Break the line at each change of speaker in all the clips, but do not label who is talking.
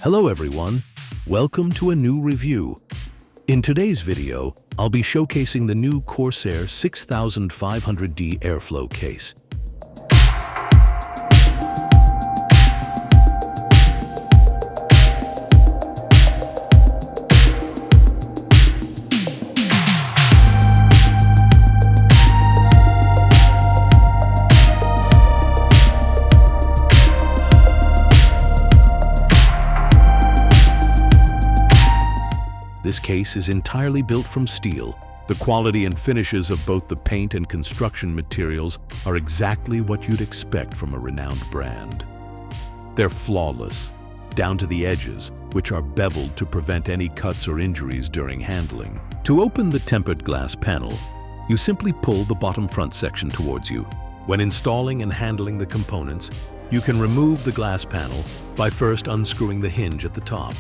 Hello everyone, welcome to a new review. In today's video, I'll be showcasing the new Corsair 6500D airflow case. This case is entirely built from steel. The quality and finishes of both the paint and construction materials are exactly what you'd expect from a renowned brand. They're flawless, down to the edges, which are beveled to prevent any cuts or injuries during handling. To open the tempered glass panel, you simply pull the bottom front section towards you. When installing and handling the components, you can remove the glass panel by first unscrewing the hinge at the top.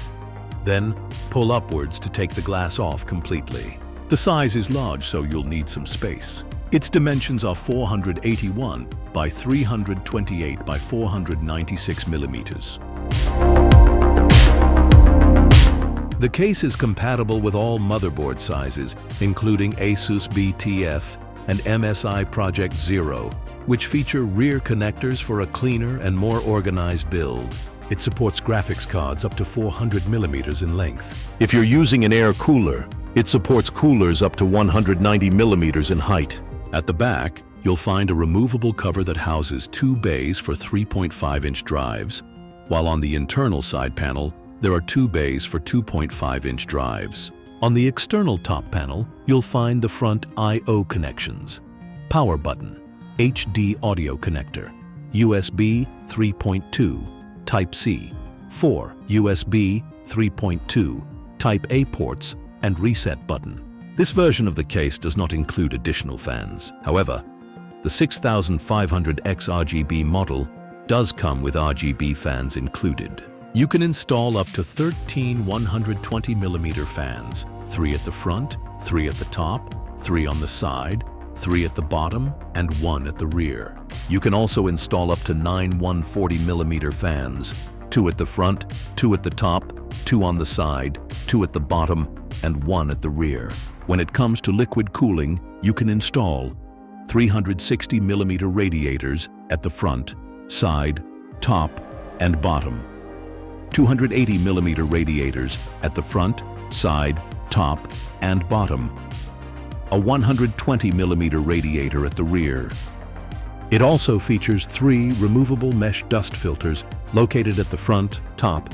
Then, pull upwards to take the glass off completely. The size is large, so you'll need some space. Its dimensions are 481 by 328 by 496 millimeters. The case is compatible with all motherboard sizes, including Asus BTF and MSI Project Zero, which feature rear connectors for a cleaner and more organized build. It supports graphics cards up to 400 millimeters in length. If you're using an air cooler, it supports coolers up to 190 millimeters in height. At the back, you'll find a removable cover that houses two bays for 3.5-inch drives, while on the internal side panel, there are two bays for 2.5-inch drives. On the external top panel, you'll find the front I/O connections, power button, HD audio connector, USB 3.2, Type-C, 4 USB 3.2, Type-A ports, and reset button. This version of the case does not include additional fans. However, the 6500X RGB model does come with RGB fans included. You can install up to 13 120mm fans, 3 at the front, 3 at the top, 3 on the side, 3 at the bottom, and 1 at the rear. You can also install up to 9 140mm fans, 2 at the front, 2 at the top, 2 on the side, 2 at the bottom, and 1 at the rear. When it comes to liquid cooling, you can install 360mm radiators at the front, side, top, and bottom, 280mm radiators at the front, side, top, and bottom, a 120mm radiator at the rear. It also features 3 removable mesh dust filters located at the front, top,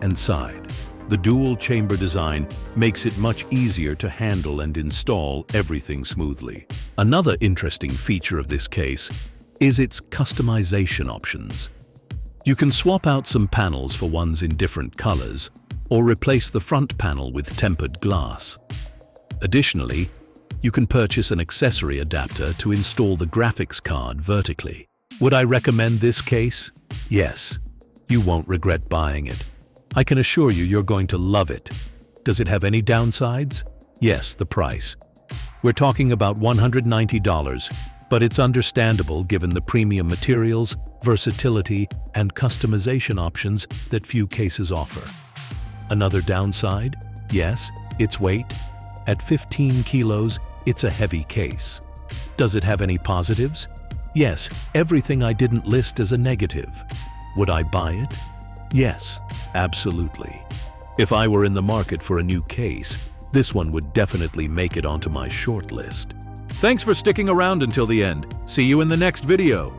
and side. The dual chamber design makes it much easier to handle and install everything smoothly. Another interesting feature of this case is its customization options. You can swap out some panels for ones in different colors, or replace the front panel with tempered glass. Additionally, you can purchase an accessory adapter to install the graphics card vertically. Would I recommend this case? Yes. You won't regret buying it. I can assure you you're going to love it. Does it have any downsides? Yes, the price. We're talking about $190, but it's understandable given the premium materials, versatility, and customization options that few cases offer. Another downside? Yes, its weight. At 15 kilos, it's a heavy case. Does it have any positives? Yes, everything I didn't list as a negative. Would I buy it? Yes, absolutely. If I were in the market for a new case, this one would definitely make it onto my short list. Thanks for sticking around until the end. See you in the next video.